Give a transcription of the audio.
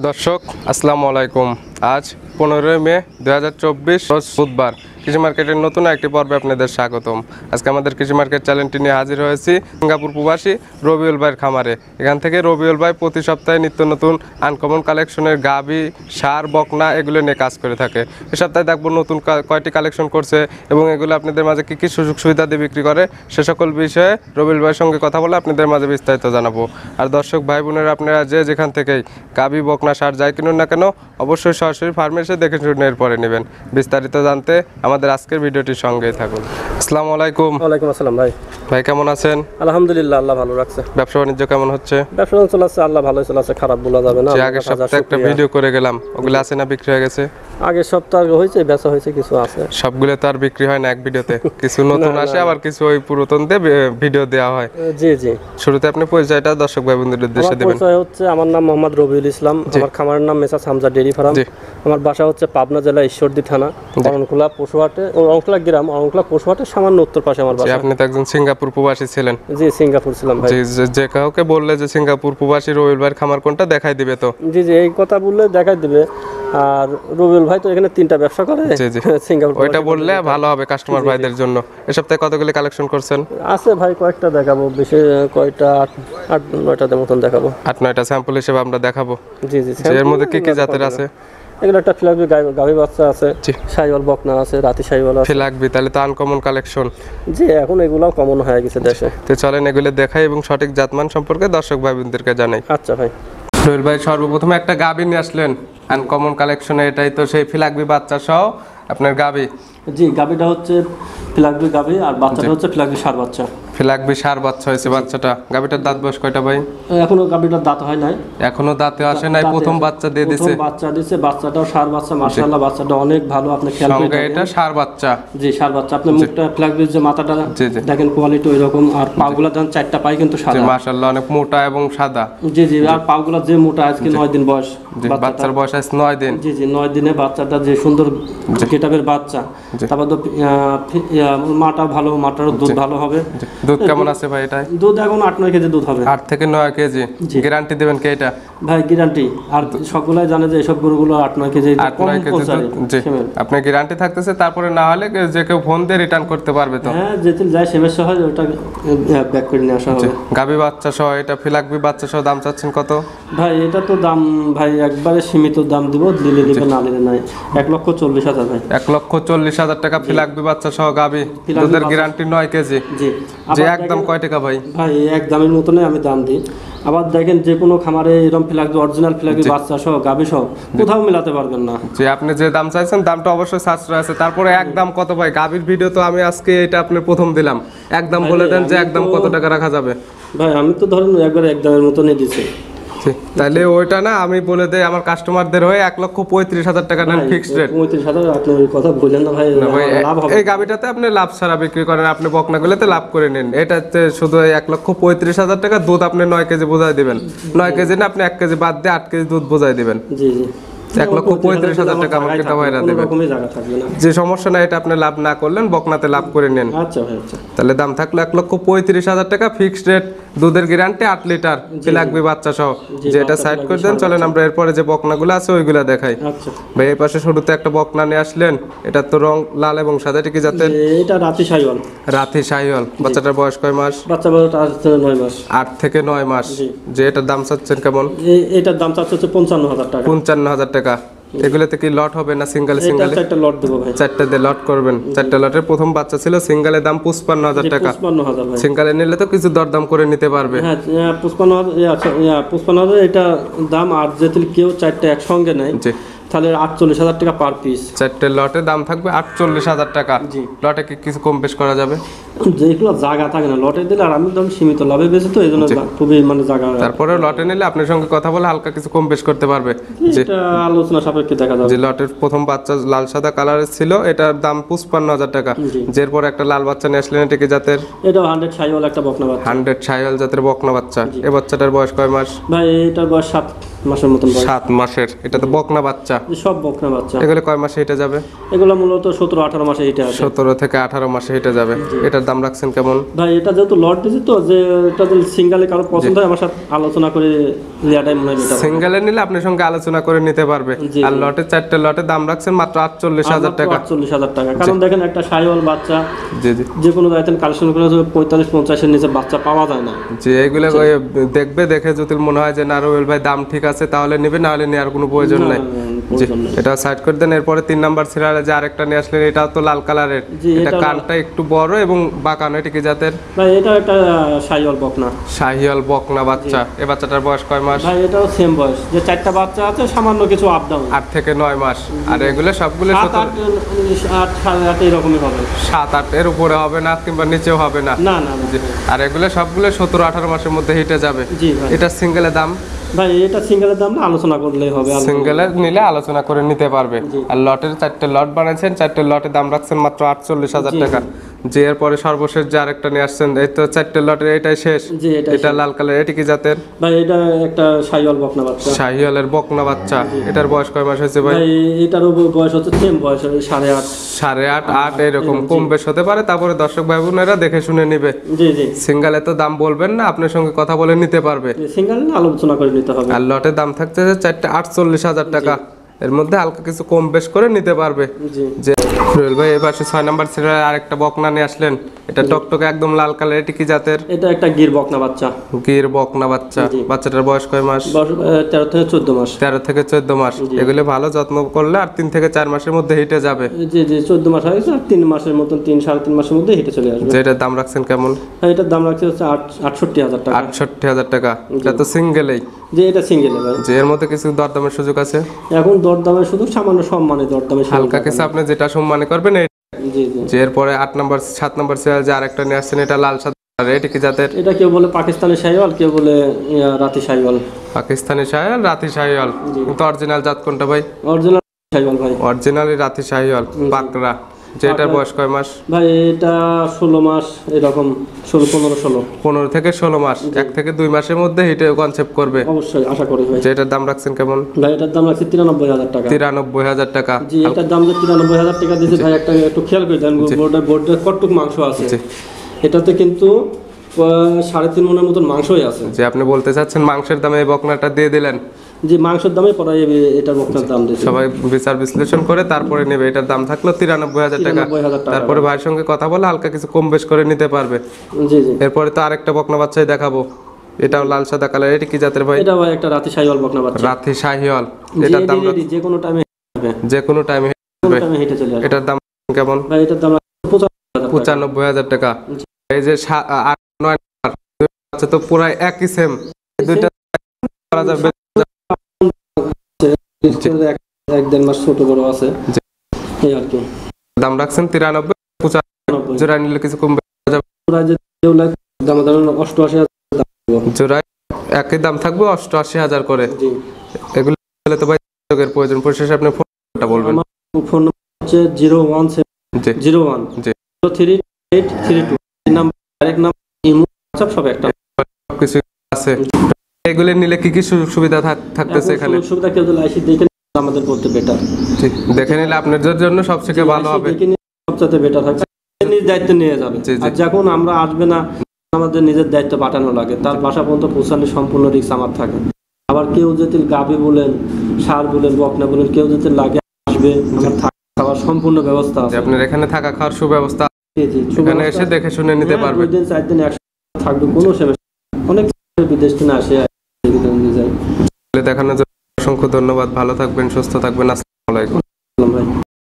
দর্শক আসসালামু আলাইকুম। আজ 15 মে 2024 রোজ বুধবার। কৃষি মার্কেটের নতুন একটি পর্বে আপনাদের স্বাগতম। আজকে আমাদের কৃষি মার্কেট চ্যানেলটি নিয়ে হাজির হয়েছি সিঙ্গাপুর প্রবাসী রবিউল ভাইয়ের খামারে। এখান থেকে রবিউল ভাই প্রতি সপ্তাহে নিত্য নতুন আনকমন কালেকশনের গাভী, ষাঁড়, বকনা এগুলো নিয়ে কাজ করে থাকে। এ সপ্তাহে দেখবো নতুন কয়টি কালেকশন করছে এবং এগুলো আপনাদের মাঝে কী কী সুযোগ সুবিধা দিয়ে বিক্রি করে সে সকল বিষয়ে রবিউল ভাইয়ের সঙ্গে কথা বলে আপনাদের মাঝে বিস্তারিত জানাবো। আর দর্শক ভাই বোনেরা, আপনারা যে যেখান থেকেই গাভী, বকনা, ষাঁড় যাই কিনুন না কেন অবশ্যই সরাসরি ফার্মে এসে দেখে শুনে এরপরে নেবেন। বিস্তারিত জানতে আমাদের আজকের ভিডিওটির সঙ্গেই থাকুন। আসসালামু আলাইকুম। ওয়ালাইকুম আসসালাম ভাই। ভাই কেমন আছেন? আলহামদুলিল্লাহ, আল্লাহ ভালো রাখছে। ব্যবসা বাণিজ্য কেমন হচ্ছে? ব্যবসা বাণিজ্য চলছে, আল্লাহ ভালোই চলছে, খারাপ বলা যাবে না। আগের সপ্তাহে একটা ভিডিও করে গেলাম, ওগুলো আছে না বিক্রি হয়ে গেছে? আগের সপ্তাহে হয়েছে, বেচা হয়েছে, কিছু আছে। সবগুলো তো আর বিক্রি হয় না এক ভিডিওতে, কিছু নতুন আসে আবার কিছু ওই পুরাতন দিয়ে ভিডিও দেওয়া হয়। জি জি। শুরুতে আপনি পরিচয়টা দর্শক ভাই বন্ধুদের উদ্দেশ্যে দিবেন। পরিচয় হচ্ছে, আমার নাম মোহাম্মদ রবিউল ইসলাম, আমার খামারের নাম মেসার্স হামজা ডেইরি ফার্ম। আমার বাসা হচ্ছে পাবনা জেলা ঈশ্বরদী থানা, অরণখোলা পশুহাটে, অরণখোলা গ্রাম, অরণখোলা পশুহাটের সামান্য উত্তর পাশে আমার বাসা। আপনি তো একজন সিঙ্গাপুর প্রবাসী ছিলেন? জি, সিঙ্গাপুর ছিলাম ভাই। যে কাউকে বললে যে সিঙ্গাপুর প্রবাসী রবিউল ভাইয়ের খামার কোনটা দেখাই দিবে তো? জি জি, এই কথা বললে দেখাই দিবে। আর রবিউল ভাই তো এখানে 3টা ব্যবসা করে। জি জি, সিঙ্গাপুর ওইটা বললে ভালো হবে কাস্টমার ভাইদের জন্য। এই সপ্তাহে কতগুলো কালেকশন করছেন? আছে ভাই, কয়েকটা দেখাবো, বেশি কয়টা 8-9টার মতন দেখাবো। 8-9টা স্যাম্পল হিসেবে আমরা দেখাবো। জি জি। এর মধ্যে কি কি জাতের আছে? এগুলো একটা ফিলাকবি গাভী বাচ্চা আছে, শাইওয়াল বকনা আছে, রাতি শাইওয়াল আছে। ফিলাকবি তাহলে তো আনকমন কালেকশন। জি, এখন এগুলাও কমন হয়ে গেছে দেশে। তো চলেন এগুলো দেখাই এবং সঠিক জাতমান সম্পর্কে দর্শক ভাই বোনদেরকে জানাই। আচ্ছা ভাই। রবিউল ভাই সর্বপ্রথমে একটা গাভী নিয়ে আসলেন আনকমন কালেকশনে, এটাই তো সেই ফিলাকবি বাচ্চা সহ আপনার গাভী? জি, গাভীটা হচ্ছে ফিলাকবি গাভী আর বাচ্চাটা হচ্ছে ফিলাকবি ষাঁড় বাচ্চা। ফিলাকবি ষাঁড় বাচ্চা হয়েছে বাচ্চাটা। গাভীটার দাঁত বয়স কয়টা ভাই? এখনো গাভীটার দাঁত হয় নাই, এখনো দাঁতে আসে নাই, প্রথম বাচ্চা দিয়ে দিয়েছে। বাচ্চা দিয়েছে, বাচ্চাটাও ষাঁড় বাচ্চা, মাশাআল্লাহ বাচ্চাটা অনেক ভালো। আপনি খেয়াল করে দেখেন এটা ষাঁড় বাচ্চা। জি, ষাঁড় বাচ্চা। আপনি মুখটা ফিলাকবির যে মাথাটা দেখেন, কোয়ালিটি ওইরকম। আর পাগুলা যখন 4টা পাই কিন্তু সাদা, মাশাআল্লাহ অনেক মোটা এবং সাদা। জি জি। আর পাগুলা যে মোটা, আজকে 9 দিন বয়স বাচ্চার বয়স আজ 9 দিন। জি জি, 9 দিনে বাচ্চাটা যে সুন্দর গেটাবের বাচ্চা। তারপর তো মাটা ভালো, মাটারও দুধ ভালো হবে। দুধ কেমন আছে ভাই এটাই? দুধ এখন 8-9 কেজি দুধ হবে। 8 থেকে 9 কেজি। গ্যারান্টি দেবেন কি এটা? ভাই গ্যারান্টি। আর সকলেই জানে যে এসব গরুগুলো 8-9 কেজি। 8-9 কেজি দুধ। জি, আপনি গ্যারান্টি থাকতেছে, তারপরে না হলে যে কেউ ফোন দিয়ে রিটার্ন করতে পারবে তো? হ্যাঁ, যেতে যায় সমস্যা হয় ওটা ব্যাক করে নিয়ে আসা হবে। গাভী বাচ্চা সহ এটা ফিলাকবি বাচ্চা সহ দাম চাচ্ছেন কত ভাই? এটা তো দাম ভাই একবারে সীমিত দাম দিব, দিলে দিবে, না দিলে নাই। 1,40,000 ভাই। 1,40,000 টাকা ফিলাকবি বাচ্চা সহ গাভী, দুধের গ্যারান্টি 9 কেজি। জি। যে একদম কয় টাকা ভাই? ভাই এক দামের মতনই আমি দাম দিই। আবার দেখেন, যে কোনো খামারে এরকম ফিলাকবি অরিজিনাল ফিলাকবি বাচ্চা সহ গাভী সহ কোথাও মিলাতে পারবেন না। যে আপনি যে দাম চাইছেন দামটা অবশ্যই সাশ্রয় আছে। তারপরে একদম কত ভাই? গাভীর ভিডিও তো আমি আজকে এটা আপনার প্রথম দিলাম, একদম বলে দেন যে একদম কত টাকা রাখা যাবে? ভাই আমি তো ধরেন একবার এক দামের মতনই দিছি। তাহলে ওইটা না আমি বলে দেই আমার কাস্টমারদের হয়ে 1,35,000 টাকা নেন ফিক্সড রেট। 35,000 আপনি ওই কথা বলেন না ভাই, লাভ হবে। এই গাভীটাতে আপনি লাভ ছাড়া বিক্রি করেন, আপনি বকনাগুলোতে লাভ করে নিন। এটাতে শুধু 1,35,000 টাকা দুধ আপনি 9 কেজি বোঝাই দিবেন। 9 কেজি না, আপনি 1 কেজি বাদ দিয়ে 8 কেজি দুধ বোঝাই দিবেন। জি জি। 1,35,000 টাকা আমাকে টাকা দেবেন। যে সমস্যা না, এটা আপনি লাভ না করলেন বকনাতে লাভ করে নেন। আচ্ছা ভাই, আচ্ছা। তাহলে দাম থাকলো 1,35,000 টাকা ফিক্সড রেট, দুধের গ্যারান্টি 8 লিটার, ফিলাকবি বাচ্চা সহ। যেটা সাইড করে দেন, চলেন আমরা এরপরে যে বকনাগুলো আছে ওইগুলা দেখাই। আচ্ছা ভাই, এই পাশে শুরুতে একটা বকনা নিয়ে আসলেন, এটা তো রং লাল এবং সাদা, কি জাতের? এটা রাতি শাইওয়াল। রাতি শাইওয়াল। বাচ্চাটার বয়স কয় মাস? বাচ্চা বয়স 8 থেকে 9 মাস। 8 থেকে 9 মাস। যে এটার দাম চাচ্ছেন কেমন? এটার দাম চাচ্ছে 55,000 টাকা। 55,000 টাকা। এগুলোতে কি লট হবে না সিঙ্গেল? সিঙ্গেল 4টা লট দেব ভাই। 4টা দিয়ে লট করবেন। 4টা লটের প্রথম বাচ্চা ছিল, সিঙ্গেলের দাম 55,000 টাকা। 55,000 ভাই। সিঙ্গেলে নিলে তো কিছু দরদাম করে নিতে পারবে। হ্যাঁ, 55,000। আচ্ছা, 55,000 এটা দাম। আর যদি কেউ 4টা একসঙ্গে নেয় তাহলে 48,000 টাকা পার পিস। 4টে লটে দাম থাকবে 48,000 টাকা। লটে কি কিছু কম বেশ করা যাবে? যেগুলো জায়গা থাকে না লটে দিলে, আর আমি দাম সীমিত লাভে বেশি, তো এই জন্য খুবই জায়গা। তারপরে লটে নিলে আপনার সঙ্গে কথা বলে হালকা কিছু কম বেশ করতে পারবে। এটা আলোচনা সাপেক্ষে দেখা যাবে। যে লটের প্রথম বাচ্চা লাল সাদা কালারের ছিল, এটার দাম 55,000 টাকা। যেরপর একটা লাল বাচ্চা নিয়ে আসলেন, এটা কি জাতের? এটা 100 শাইওয়াল একটা বকনা বাচ্চা। 100 শাইওয়াল জাতের বকনা বাচ্চা। এই বাচ্চাটার বয়স কয় মাস? ভাই এটার বয়স 7 মাসের মতন বয়স। 7 মাসের। এটা তো বকনা বাচ্চা। সব বকনা বাচ্চা। এগুলো কয় মাসে হেঁটে যাবে? এগুলো মূলত 17-18 মাসে হিটে আছে। 17 থেকে 18 মাসে হেঁটে যাবে। এটার দাম রাখছেন কেমন? ভাই এটা যেহেতু লট দিছি তো, যে এটা যদি সিঙ্গেলে কারো পছন্দ হয় আমার সাথে আলোচনা করে নেওয়াটাই মনে হয় বেটার। সিঙ্গেলে নিলে আপনার সঙ্গে আলোচনা করে নিতে পারবে। আর লটে 4টে লটে দাম রাখছেন মাত্র 48,000 টাকা। 48,000 টাকা। কারণ দেখেন একটা শাহিওয়াল বাচ্চা জি জি যে কোনো জায়গায় কালেকশন করে 45-50 এর নিচে বাচ্চা পাওয়া যায় না। যে এগুলো দেখবে, দেখে যদি মনে হয় যে না রুবেল ভাই দাম ঠিক আছে তাহলে নেবে, না হলে নেওয়ার কোনো প্রয়োজন নাই। এটা সাইড করে দেন। এরপরে 3 নাম্বার সিরিয়ালে যে আরেকটা নিয়ে আসলেন, এটাও তো লাল কালারের। এটা কানটা একটু বড় এবং বাঁকানো। এটা কি জাতের? ভাই এটা একটা শাহিওয়াল বকনা। শাহিওয়াল বকনা বাচ্চা। এই বাচ্চাটার বয়স কয় মাস? ভাই এটাও সেম বয়স, যে 4টা বাচ্চা আছে, সামান্য কিছু আপ ডাউন। 8 থেকে 9 মাস। আর এগুলো সবগুলো 7-8 এরকমই হবে। 7-8 এর উপরে হবে না, কিংবা নিচেও হবে না। না না। আর এগুলো সবগুলো 17-18 মাসের মধ্যে হিটে যাবে। জি ভাই। এটা সিঙ্গেলের দাম? ভাই এটা সিঙ্গেলের দাম না, আলোচনা করলেই হবে। সিঙ্গেলের নিলে আলোচনা করে নিতে পারবে। আর লটের 4টে লট বানাইছেন, 4টে লটের দাম রাখছেন মাত্র 48,000 টাকা। যে এরপরে সর্বশেষ যে আরেকটা নিয়ে আসছেন, এই তো 4টে লটের এটাই শেষ। এটা লাল কালার। এটা কি জাতের? ভাই এটা একটা শাহিওয়াল বকনা বাচ্চা। শাহিওয়ালের বকনা বাচ্চা। এটার বয়স কয় মাস হয়েছে ভাই? ভাই এটারও বয়স হচ্ছে সেম বয়স, 8.5 8.5 এরকম কম বেশ হতে পারে। তারপরে দর্শক ভাই বোনেরা দেখে শুনে নিবে। জি জি। সিঙ্গেলে তো দাম বলবেন না, আপনার সঙ্গে কথা বলে নিতে পারবে। সিঙ্গেল আলোচনা করে নিতে হবে। আর লটের দাম থাকছে যে 4টে 48,000 টাকা। এর মধ্যে হালকা কিছু কম বেশ করে নিতে পারবে। যে রুবেল ভাই এবার 6 নাম্বার সিরিয়ালে আরেকটা বকনা নিয়ে আসলেন। এটা টকটকে একদম লাল কালার। এটা কি জাতের? এটা একটা গির বকনা বাচ্চা। গির বকনা বাচ্চা। বাচ্চাটার বয়স কয় মাস? 13 থেকে 14 মাস। 13 থেকে 14 মাস। এগুলো ভালো যত্ন করলে আর 3 থেকে 4 মাসের মধ্যে হিটে যাবে। জি জি, 14 মাস হয়েছে, আর 3 মাসের মতন, 3-3.5 মাসের মধ্যে হিটে চলে আসবে। যেটার দাম রাখছেন কেমন? এটার দাম রাখছে হচ্ছে 68,000 টাকা। 68,000 টাকা। এটা তো সিঙ্গেলেই। যে এটা সিঙ্গেল ভাই। যে এর মধ্যে কিছু দরদামের সুযোগ আছে? এখন দরদামে শুধু সামান্য সম্মানে দরদামে হালকা কিছু আপনি যেটা সম্মানে করবেন। জি জি। যে এরপরে 7 নাম্বার সিরিয়াল যে আরেকটা নিয়ে আসছেন, এটা লাল সাদা। এটা কি জাতের? এটা কেউ বলে পাকিস্তানি শাহিওয়াল, কেউ বলে রাতি শাহিওয়াল। পাকিস্তানি শাহিওয়াল, রাতি শাহিওয়াল। কিন্তু অরিজিনাল জাত কোনটা ভাই? অরিজিনাল শাহিওয়াল ভাই। অরিজিনালি রাতি শাহিওয়াল পাকড়া। যে এটার বয়স কয় মাস? ভাই এটা 16 মাস এরকম, 15 15 থেকে 16 মাস। 1 থেকে 2 মাসের মধ্যে হিটে কনসেপ্ট করবে অবশ্যই, আশা করি ভাই। যে এটার দাম রাখছেন কেমন? ভাই এটার দাম রাখছি 93,000 টাকা। 93,000 টাকা। জি, এটার দাম যে 93,000 টাকা দিয়েছে ভাই, একটু খেয়াল করে দেন বোর্ডে কতটুক মাংস আছে। এটাতে কিন্তু 3.5 মনের মতন মাংসই আছে। যে আপনি বলতে চাচ্ছেন মাংসের দামে এই বকনাটা দিয়ে দিলেন? যে মাংসের দামে পড়াই এটার বকনার দাম দিয়েছে। সবাই বিচার বিশ্লেষণ করে তারপরে নেবে। এটার দাম থাকলো 93,000 টাকা। তারপরে ভাইয়ের সঙ্গে কথা বলে হালকা কিছু কম বেশ করে নিতে পারবে। জি জি। এরপরে তো আরেকটা বকনা বাচ্চাই দেখাবো। এটাও লাল সাদা কালার। এটা কি জাতের ভাই? এটা ভাই একটা রাতি শাহিওয়াল বকনা বাচ্চা। রাতি শাহিওয়াল। এটার দাম যে কোনো টাইমে হবে, যে কোনো টাইমে হেঁটে চলে আসবে। এটার দাম কেমন? ভাই এটার দাম 95,000 টাকা। এই যে 8-9 আচ্ছা, তো পুরো একই সেম। দুইটা করা যাবে। 1-1.5 মাস ছোট বড় আছে এই আর কি। দাম রাখছেন 93,95 জোড়া নিলে কিছু কম যাবে। দাম 88,000 জোড়া একই দাম থাকবে 88,000 করে। জি। এগুলো হলে তো ভাই যোগের প্রয়োজন। পরিশেষে আপনি ফোনটা বলবেন। আমার ফোন নাম্বার হচ্ছে 01701 জি 038832। এই number direct number, imo, WhatsApp সব একটা। কিছু আছে। এগুলো নিলে কি কি সুযোগ সুবিধা থাকতেছে এখানে? সুবিধা কেউ যদি আইসি দেখে আমাদের বলতে বেটার। ঠিক, দেখে নিলে আপনাদের জন্য সবথেকে ভালো হবে। সবচেয়ে বেটার হবে। নিজ দায়িত্ব নিয়ে যাবে। আর যখন আমরা আসবে না, আমাদের নিজের দায়িত্ব পাঠানো লাগে, তার বাসা পর্যন্ত পৌঁছানোর সম্পূর্ণ রিস্ক আমার থাকে। আবার কেউ যদি গাভী বলেন, সার বলেন, বকনা বলেন, কেউ যদি লাগে আসবে, আমার থাকা খাওয়ার সম্পূর্ণ ব্যবস্থা আছে। আপনার এখানে থাকা খাওয়ার সুব্যবস্থা। জি জি, এখানে এসে দেখে শুনে নিতে পারবে। 2 দিন 4 দিন একসাথে থাকবে, কোনো সমস্যা। অনেক বিদেশ থেকে আসে নিয়ে যায়। দেখানোর জন্য অসংখ্য ধন্যবাদ। ভালো থাকবেন, সুস্থ থাকবেন। আসসালামু আলাইকুম।